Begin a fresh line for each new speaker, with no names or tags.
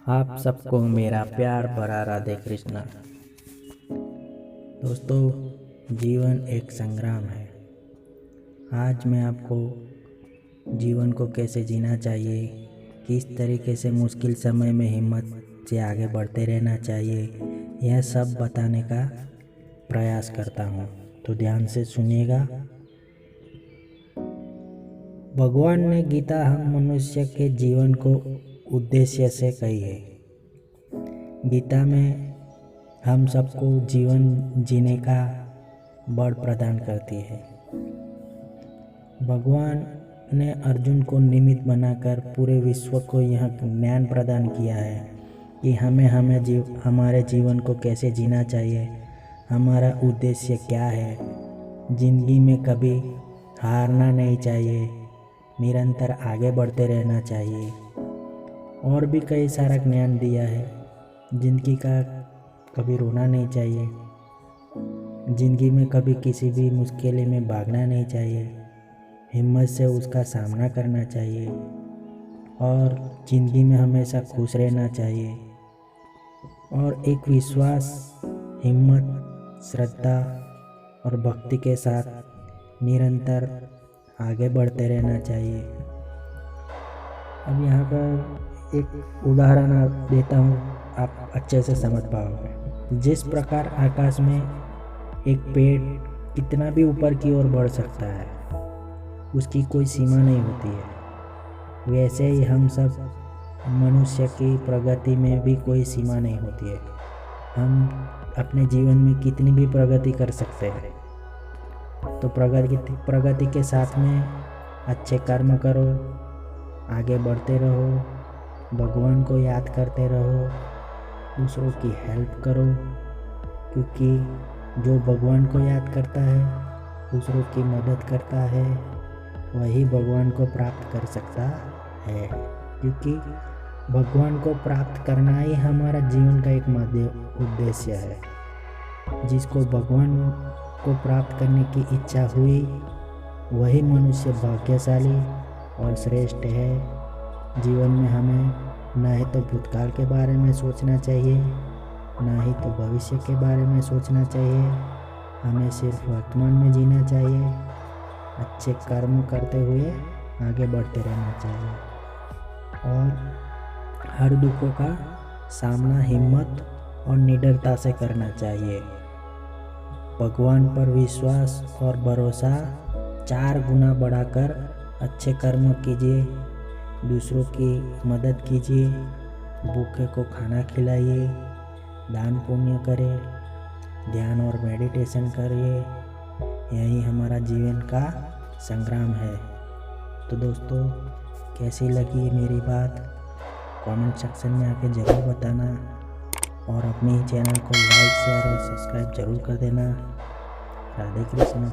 आप सबको मेरा प्यार भरा राधे कृष्णा। दोस्तों, जीवन एक संग्राम है। आज मैं आपको जीवन को कैसे जीना चाहिए, किस तरीके से मुश्किल समय में हिम्मत से आगे बढ़ते रहना चाहिए, यह सब बताने का प्रयास करता हूँ। तो ध्यान से सुनिएगा। भगवान ने गीता हम मनुष्य के जीवन को उद्देश्य से कही है। गीता में हम सबको जीवन जीने का बल प्रदान करती है। भगवान ने अर्जुन को निमित्त बनाकर पूरे विश्व को यह ज्ञान प्रदान किया है कि हमारे जीवन को कैसे जीना चाहिए, हमारा उद्देश्य क्या है। जिंदगी में कभी हारना नहीं चाहिए, निरंतर आगे बढ़ते रहना चाहिए। और भी कई सारा ज्ञान दिया है। जिंदगी का कभी रोना नहीं चाहिए, जिंदगी में कभी किसी भी मुश्किल में भागना नहीं चाहिए, हिम्मत से उसका सामना करना चाहिए और जिंदगी में हमेशा खुश रहना चाहिए। और एक विश्वास, हिम्मत, श्रद्धा और भक्ति के साथ निरंतर आगे बढ़ते रहना चाहिए। अब यहाँ पर एक उदाहरण देता हूँ, आप अच्छे से समझ पाओगे। जिस प्रकार आकाश में एक पेड़ कितना भी ऊपर की ओर बढ़ सकता है, उसकी कोई सीमा नहीं होती है, वैसे ही हम सब मनुष्य की प्रगति में भी कोई सीमा नहीं होती है। हम अपने जीवन में कितनी भी प्रगति कर सकते हैं। तो प्रगति के साथ में अच्छे कर्म करो, आगे बढ़ते रहो, भगवान को याद करते रहो, दूसरों की हेल्प करो, क्योंकि जो भगवान को याद करता है, दूसरों की मदद करता है, वही भगवान को प्राप्त कर सकता है। क्योंकि भगवान को प्राप्त करना ही हमारा जीवन का एक उद्देश्य है। जिसको भगवान को प्राप्त करने की इच्छा हुई, वही मनुष्य भाग्यशाली और श्रेष्ठ है। जीवन में हमें ना ही तो भूतकाल के बारे में सोचना चाहिए, ना ही तो भविष्य के बारे में सोचना चाहिए। हमें सिर्फ वर्तमान में जीना चाहिए, अच्छे कर्म करते हुए आगे बढ़ते रहना चाहिए और हर दुखों का सामना हिम्मत और निडरता से करना चाहिए। भगवान पर विश्वास और भरोसा 4 गुना बढ़ाकर अच्छे कर्म कीजिए, दूसरों की मदद कीजिए, भूखे को खाना खिलाइए, दान पुण्य करें, ध्यान और मेडिटेशन करिए। यही हमारा जीवन का संग्राम है। तो दोस्तों, कैसी लगी मेरी बात, कमेंट सेक्शन में आके ज़रूर बताना और अपने चैनल को लाइक, शेयर और सब्सक्राइब जरूर कर देना। राधे कृष्ण।